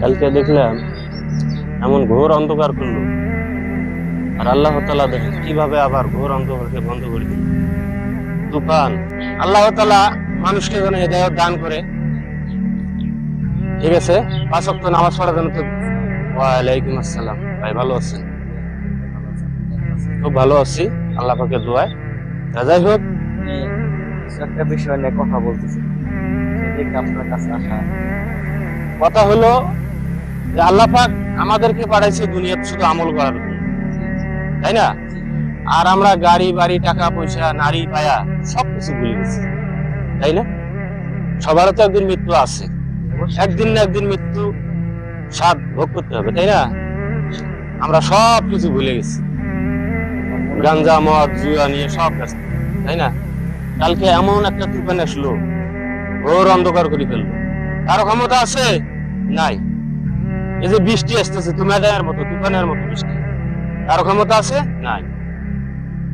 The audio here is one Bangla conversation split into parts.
কালকে দেখলাম এমন ঘোর অন্ধকার করলো, আর আল্লাহ তাআলা দেখেন কিভাবে আবার ঘোর অন্ধকারকে বন্ধ করে দিল। তুফান। আল্লাহ তাআলা মানুষকে যেন হেদায়েত দান করে। ঠিক আছে, 5 ওয়াক্ত নামাজ পড়ার জন্য তো। ওয়ালাইকুম আসসালাম ভাই, ভালো আছেন? খুব ভালো আছি আল্লাহ পাকের দোয়ায়। যাই হোক, আমি কিছু একটা বিষয় নিয়ে কথা বলতেছি, সেদিকে আপনার কাছে আসা। কথা হলো যে আল্লাহ পাক আমাদেরকে পাঠাইছে দুনিয়াতে শুধু আমল করার জন্য, তাই না? আর আমরা গাড়ি বাড়ি টাকা পয়সা নারী পায়া সবকিছু ভুলে গেছি, তাই না? সবারও তো একদিন মৃত্যু আছে, একদিন না একদিন মৃত্যু স্বাদ ভোগ করতে হবে, তাই না? আমরা সব কিছু ভুলে গেছি, গাঞ্জা মদ জুয়া নিয়ে সব ব্যস্ত, তাই না? কালকে এমন একটা তুফান আসলো, ঘোর অন্ধকার করে ফেললো। কারো ক্ষমতা আছে? নাই। এই যে বৃষ্টি আসতেছে তুফানের মতো, তুফানের মতো বৃষ্টি, কারো ক্ষমতা আছে? নাই।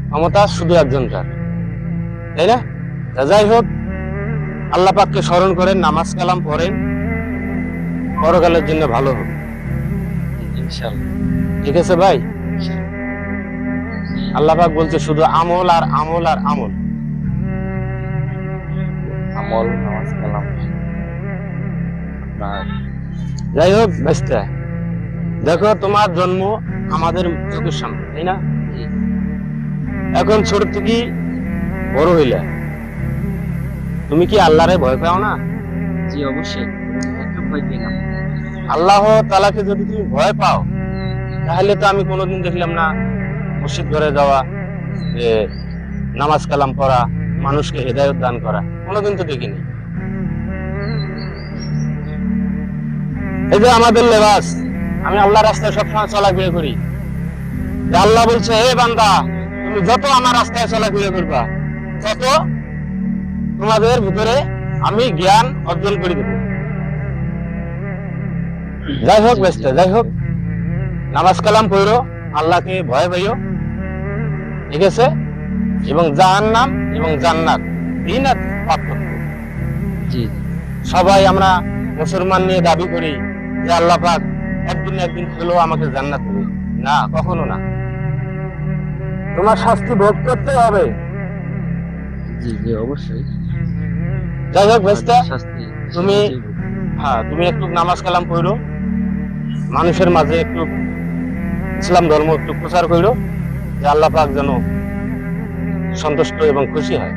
ক্ষমতা শুধু একজনকার, তাই না? যাই হোক, আল্লাহ পাককে স্মরণ করেন, নামাজ কালাম পড়েন, পরকালের জন্য ভালো হবে। ইনশাআল্লাহ। ঠিক আছে ভাই? আল্লাহ পাক বলছে শুধু আমল আর আমল আর আমল। আমল, নামাজ কালাম। আপনার যাই হোক বেস্টা, দেখো তোমার জন্ম আমাদের চোখের সামনে, তাই না? এখন ছোট থেকে বড় হইলে তুমি কি আল্লাহরে ভয় পাও না? জি অবশ্যই, একটু ভয় পেয়ে না। আল্লাহ তাআলাকে যদি তুমি ভয় পাও, তাহলে তো আমি কোনোদিন দেখলাম না মসজিদ ঘরে যাওয়া, যে নামাজ কালাম পড়া, মানুষকে হেদায়েত দান করা, কোনোদিন তো দেখিনি। এই যে আমাদের লেবাস, আমি আল্লাহ রাস্তায় সবসময় চলাফেরা করি। আল্লাহ বলছে, হে বান্দা, তুমি যত আমার রাস্তায় চলাফেরা করবা, তত তোমাদের ভিতরে আমি জ্ঞান অর্জন করে দেব। যাই হোক বেস্টা, যাই হোক, নামাজ কালাম পড়ো, আল্লাহকে ভয় পাইও, ঠিক আছে? এবং জাহান্নাম এবং জান্নাত এই না পার্থক্য। জি সবাই আমরা মুসলমান নিয়ে দাবি করি যে আল্লাহ পাক একদিন না একদিন হলেও আমাকে জান্নাত দেবে, না, কখনো না। তোমার শাস্তি ভোগ করতে হবে। জি জি অবশ্যই। যাই হোক বেস্টা, শাস্তি তুমি তুমি একটু নামাজ কালাম পড়ো, মানুষের মাঝে একটু ইসলাম ধর্ম একটু প্রচার করো, যে আল্লাহ পাক যেন সন্তুষ্ট এবং খুশি হয়।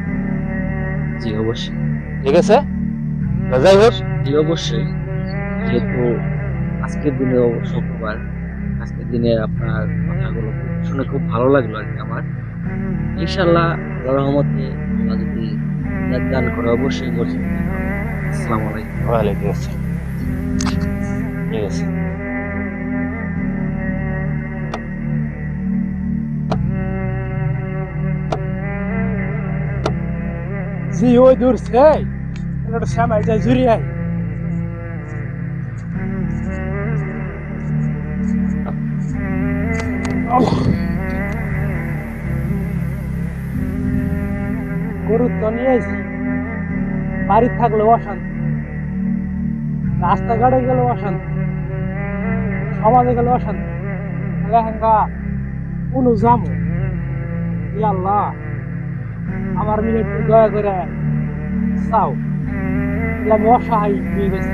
জি অবশ্যই। ঠিক আছে? যাই হোক, জি অবশ্যই। যেহেতু আজকের দিনে শুক্রবার, আজকের দিনে আপনার কথাগুলো শুনে খুব ভালো লাগলো আর কি আমার। ইনশাআল্লাহ আল্লাহর রহমতে আল্লাহ যদি দান করে অবশ্যই মসজিদে দেখা হবে। আসসালামু আলাইকুম। ওয়ালাইকুম আসসালাম। ঠিক আছে। জি ওই দূর সে একটা শ্যামাই যায় জুড়ি আই গরুর তো নিয়ে আইছি, বাড়ির থাকলে অশান্তি, রাস্তাঘাটে গেলে অশান্তি, সমাজে গেলে অশান্তি, লেহেঙ্গা কোনো জামো। ই আল্লাহ, আমার মিনিট দয়া করে চাও, আমি অসহায় হয়ে গেছি।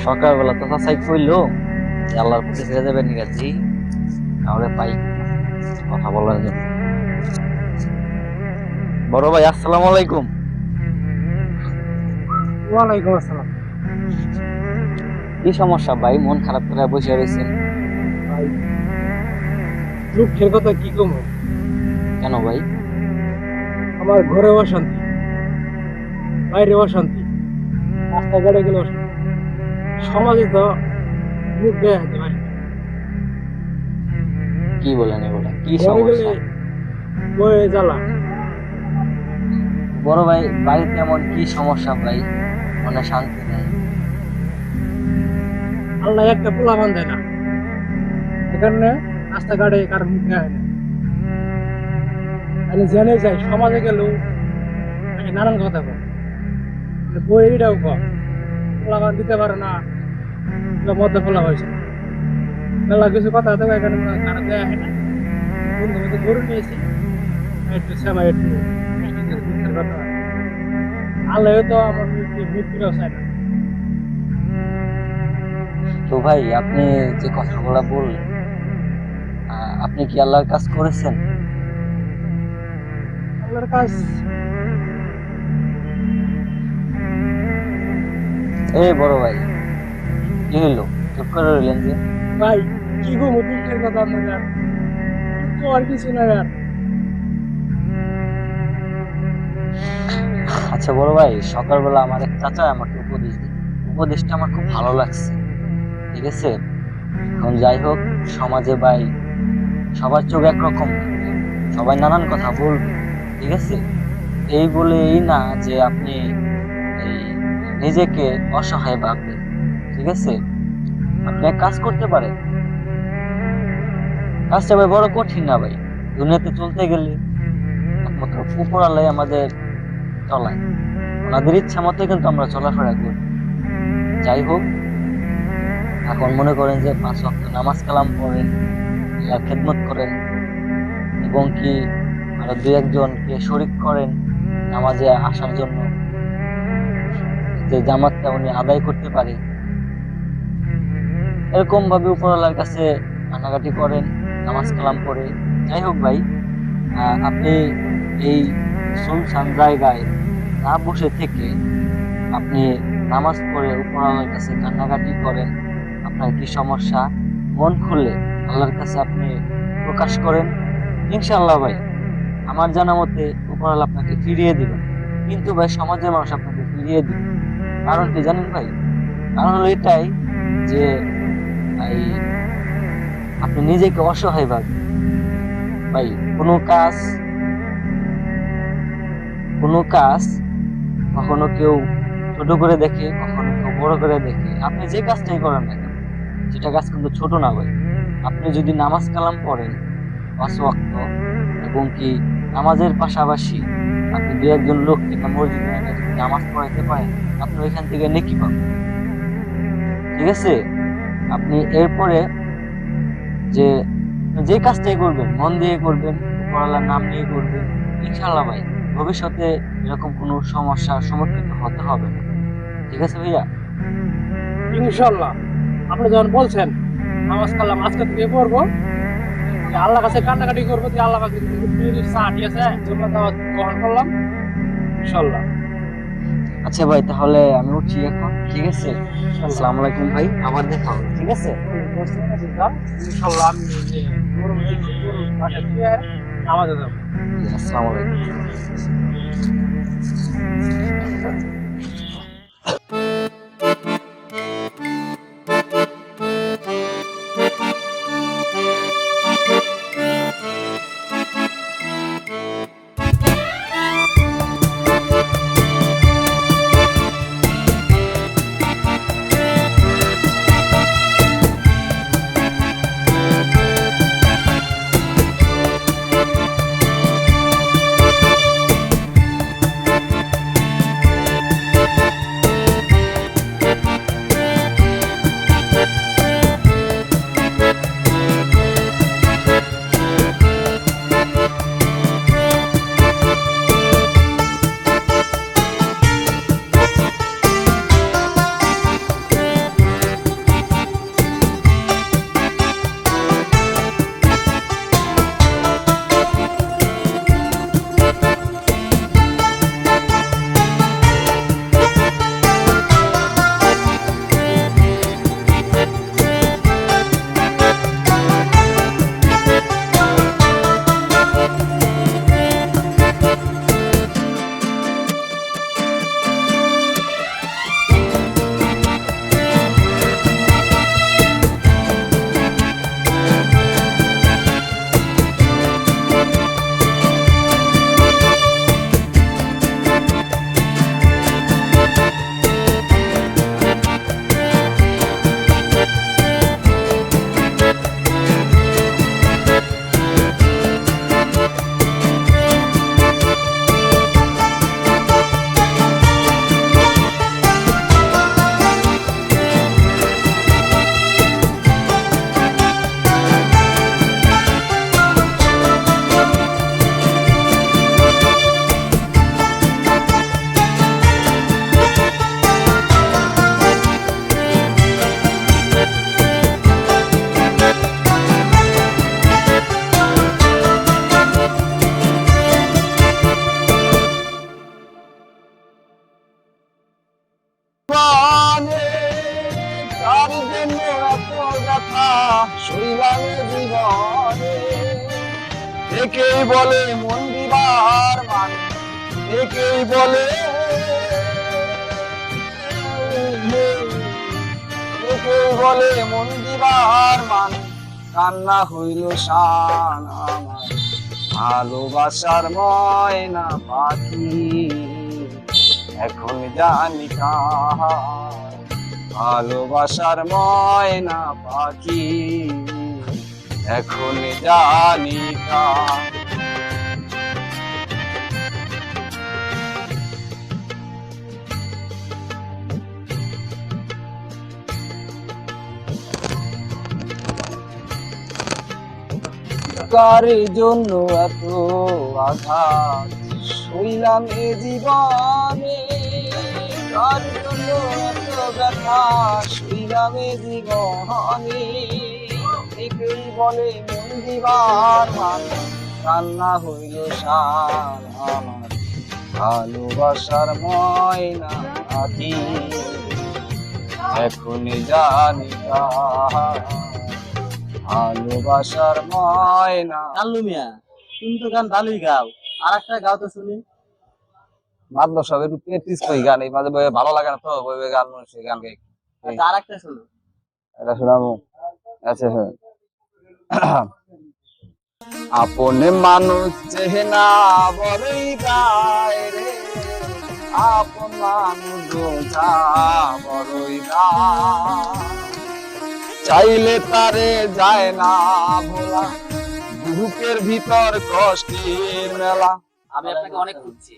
সকালবেলা তো চাচাই কইলো যে আল্লাহর প্রতি ছেড়ে দেবেন নিগাজি, তাহলে পাই কথা বলার জন্য। বড় ভাই আসসালামু আলাইকুম। ওয়ালাইকুম আসসালাম। কি সমস্যা ভাই, মন খারাপ করে বসে রয়েছেন? ভাই দুঃখের কথা কি কম, কেন ভাই? আমার ঘরে অশান্তি, বাইরে অশান্তি, রাস্তাঘাটে গেলে অশান্তি, সমাজে তো মুখ দেয়া হতে পারি না। কি বলেন এগুলা, কি ঘরে গেলে সমস্যা? বয়ে জ্বালা। বড় ভাই বাড়িতে এমন কি সমস্যা ভাই, মনে শান্তি নেই? আল্লাহ একটা পোলা বান্ধে না, এখানে রাস্তাঘাটে কার মুখ দেয়া হয় না। আমি জেনে যাই সমাজে গেলেও নাকি নানান কথা বলে, বই এটাও কম পোলাপান দিতে পারে না, এগুলো মধ্যে পোলা হয়েছে মেলা কিছু কথা দেবে এখানে কারো দেয়া হয় না। বন্ধু মধ্যে গরু নিয়েছি একটু সেমাই একটু দুঃখের কথা। আল্লাহ তো আমার মৃত্যুটাও চায় না। তো ভাই আপনি যে কথাগুলো বললেন, আপনি কি আল্লাহর কাজ করেছেন? আল্লাহর কাজ এ বড় ভাই, কি হইলো? চুপ করে রইলেন যে? ভাই কি গো দুঃখের কথা আপনার আর তো আর কিছু না আর। আচ্ছা বড় ভাই, সকালবেলা আমার এক চাচা আমাকে উপদেশ দিল, উপদেশটা আমার খুব ভালো লাগছে। ঠিক আছে, এখন যাই হোক, সমাজে ভাই সবার চোখ একরকম না, সবাই নানান কথা বলবে। ঠিক আছে, এই বলে এই না যে আপনি এই নিজেকে অসহায় ভাববেন। ঠিক আছে, আপনি এক কাজ করতে পারেন, কাজটা ভাই বড় কঠিন না ভাই। দুনিয়াতে চলতে গেলে একমাত্র উপরালাই আমাদের চলায়, ওনাদের ইচ্ছা মতো কিন্তু আমরা চলাফেরা করি। যাই হোক, এখন মনে করেন যে 5 ওয়াক্ত নামাজ কালাম পড়েন, আল্লাহর খেদমত করেন, এবং কি আরো 2-1জনকে শরীক করেন নামাজে আসার জন্য, যে জামাতটা উনি আদায় করতে পারে। এরকম ভাবে উপরওয়ালার কাছে কান্নাকাটি করেন, নামাজ কালাম পড়ে। যাই হোক ভাই, আপনি এই সুনসান জায়গায় না বসে থেকে আপনি নামাজ পড়ে উপরওয়ালার কাছে কান্নাকাটি করেন। আপনার কি সমস্যা, মন খুলে আল্লাহর কাছে আপনি প্রকাশ করেন। ইনশাআল্লাহ ভাই, আমার জানা মতে উপরওয়ালা আপনাকে ফিরিয়ে দিবেন। কিন্তু ভাই সমাজের মানুষ আপনাকে ফিরিয়ে দিবে, কারণ কি জানেন ভাই? কারণ হলো এটাই যে এই আপনি নিজেকে অসহায় ভাবেন। ভাই কোনো কাজ কখনো কেউ ছোট করে দেখে, কখনো কেউ বড় করে দেখে। আপনি যে কাজটাই করেন না কেন, সেটা কাজ কিন্তু ছোট না ভাই। আপনি যদি নামাজ কালাম পড়েন 5 ওয়াক্ত, এবং কি নামাজের পাশাপাশি আপনি 2-1জন লোককে মসজিদে এনে যদি নামাজ পড়াইতে পারেন, আপনি ওইখান থেকে নেকি পাবেন। ঠিক আছে, আপনি এরপরে যে কাজটাই করবেন মন দিয়ে করবেন, উপরওয়ালার নাম নিয়ে করবেন, ইনশাআল্লাহ ভাই ভবিষ্যতে এরকম কোনো সমস্যার সম্মুখীন হতে হবে না। ঠিক আছে ভাইয়া? ইনশাল্লাহ আপনি যখন বলছেন নামাজ কালাম আজকে থেকে পড়বো, আল্লাহ কাছে কান্নাকাটি করবো যে আল্লাহ কাছে ঠিক আছে তোমরা দাওয়াত গ্রহণ করলাম ইনশাল্লাহ। আচ্ছা ভাই, তাহলে আমি উঠছি এখন। ঠিক আছে, আসসালামু আলাইকুম ভাই, আবার দেখা হবে। ঠিক আছে, ইনশাল্লাহ আমি বাসা থেকে নামাজে যাবো। আসসালামু আলাইকুম। শৈলাম জীবনে। একেই বলে মন দিবার মান, একেই বলে একেই বলে মন দিবার মান। কান্না হইল শান আমার ভালোবাসার ময়না পাখি, এখন জানি কার ভালোবাসার ময়না পাখি, এখন জানি কার। কার জন্য এত আঘাত শৈলাম এ জীবনে, কার জন্য এত ব্যথা শৈলাম এ জীবনে। একেই বলে মন দিবার মান, কান্না হইল শান আমার ভালোবাসার ময়না পাখি, এখন জানি কার ভালোবাসার ময়না। কাল্লু মিয়া, তুমি তো গান ভালোই গাও, আর একটা গাও তো শুনি। মাতলো সব একটু প্র্যাকটিস করি গান, এই মাঝে মাঝে ভালো লাগে না তো ওই গান শুনি, গান গাই। আর একটা শুনো। এটা শোনাবো। আচ্ছা হ্যাঁ। আপন মানুষ চেহেনা বড়ই গায় রে, আপন মানুষ বোঝা বড়ই গায়, চাইলে তারে যায় না ভোলা, বুকের ভিতর কষ্টের মেলা। আমি আপনাকে অনেক খুঁজছি,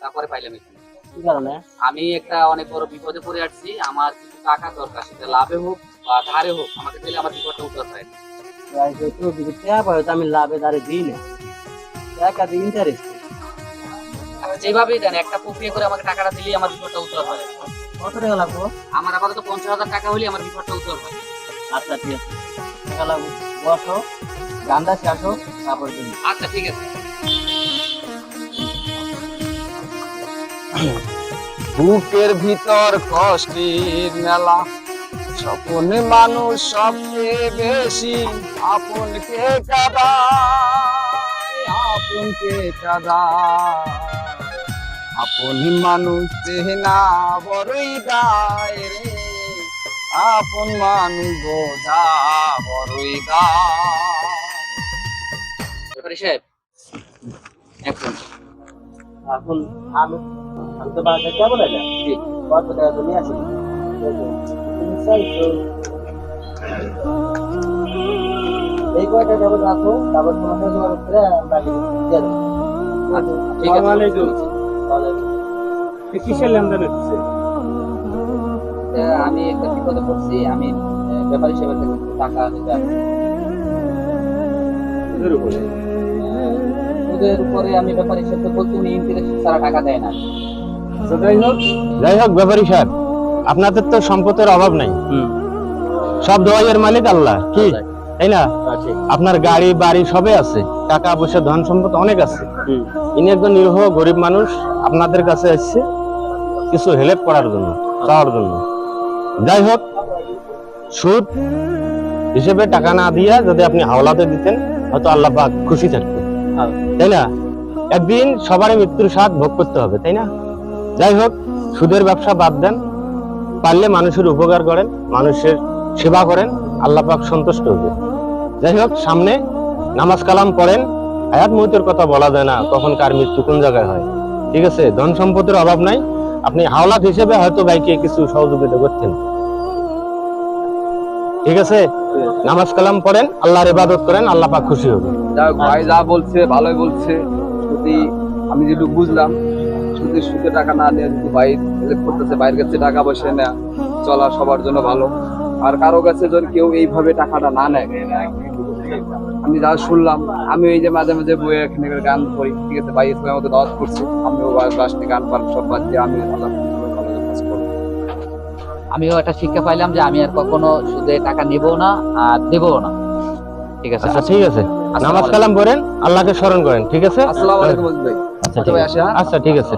তারপরে পাইলাম এখানে। কি কারণে? আমি একটা অনেক বড় বিপদে পড়ে আসছি, আমার কিছু টাকা দরকার, সেটা লাভে হোক বা ধারে হোক, আমাকে দিলে আমার বিপদটা উত্তর হয়। আমি লাভে ধারে দিই না, টাকা দিয়ে ইন্টারেস্ট। যেভাবেই দেন একটা প্রক্রিয়া করে আমাকে টাকাটা দিলেই আমার বিপদটা উত্তর হয়। কত টাকা লাগবো? আমার আপাতত 50,000 টাকা হলে আমার বিপদটা উত্তর হয়। আচ্ছা ঠিক আছে, টাকা লাগবো। বসো, গানটা শেষ হোক, তারপর দিন। আচ্ছা ঠিক আছে। বুকের ভিতর কষ্টের মেলা, স্বপনে মানুষ সবচেয়ে বেশি আপনকে কাঁদায়, আপনকে কাঁদায়। আপন মানুষ চেনা বড়ই গায় রে, আপন মানুষ বোঝা বড়ই গায়। ব্যাপারী সাহেব, এখন এখন আমি তো বাজার কে বলে না, কত টাকা তুমি আসি তুমি চাইছো এই কয়টা যাবো রাখো, তারপর তোমাকে তোমার উপরে বাকি দিয়ে দেবো। ঠিক আছে। কিসের লেনদেন হচ্ছে? আমি একটা বিপদে পড়ছি, আমি ব্যাপারী সাহেবের কাছে একটু টাকা নিতে আসছি। সুদের উপরে আমি ব্যাপারী সাহেবকে বলছি, উনি ইন্টারেস্ট ছাড়া টাকা দেয় না। যাই হোক ব্যাপারী সাহেব, আপনাদের তো সম্পদের অভাব নাই, সব দোয়াইয়ের মালিক আল্লাহ, কি তাই না? আপনার গাড়ি বাড়ি সবই আছে, টাকা পয়সা ধন সম্পদ অনেক আছে। ইনি একজন নিরীহ গরিব মানুষ আপনাদের কাছে এসেছে কিছু হেল্প করার জন্য, চাওয়ার জন্য। যাই হোক, সুদ হিসেবে টাকা না দিয়া যদি আপনি হাওলাতে দিতেন, হয়তো আল্লাহ পাক খুশি থাকতেন, তাই না? একদিন সবারই মৃত্যুর স্বাদ ভোগ করতে হবে, তাই না? যাই হোক, সুদের ব্যবসা বাদ দেন, পারলে মানুষের উপকার করেন, মানুষের সেবা করেন, আল্লাহ পাক সন্তুষ্ট হবে। যাই হোক, সামনে নামাজ কালাম পড়েন, হায়াত মৌতের কথা বলা যায় না, কখন কার মৃত্যু কোন জায়গায় হয়। ঠিক আছে, ধন সম্পদের অভাব নাই, আপনি হাওলাত হিসেবে হয়তো ভাইকে কিছু সহযোগিতা করতেন। ঠিক আছে, নামাজ কালাম পড়েন, আল্লাহর ইবাদত করেন, আল্লাহ পাক খুশি হবে। ভাই যা বলছে ভালোই বলছে, যদি আমি যেটুকু বুঝলাম, শুধু সুদে টাকা না নিয়ে যদি ভাই হেল্প করতেছে, বাইরের কাছে টাকা পয়সা নেয়া চলা সবার জন্য ভালো। আর কারো কাছে যদি কেউ এইভাবে টাকাটা না নেয়, আমি যা শুনলাম, আমি এই যে মাঝে মাঝে বইয়ে এখানে গান করি, ঠিক আছে, ভাই ইসলামের মধ্যে দাওয়াত করছি, আমিও বাসনে গান পান সব বাদ দিয়ে আমি আল্লাহ কাজ করবো। আমিও একটা শিক্ষা পাইলাম যে আমি আর কখনো সুদে টাকা নেব না আর দেবও না। ঠিক আছে। আচ্ছা ঠিক আছে, নামাজ কালাম পড়েন, আল্লাহকে স্মরণ করেন। ঠিক আছে, আসসালামু আলাইকুম ভাই। আচ্ছা ভাই আসে। আচ্ছা ঠিক আছে।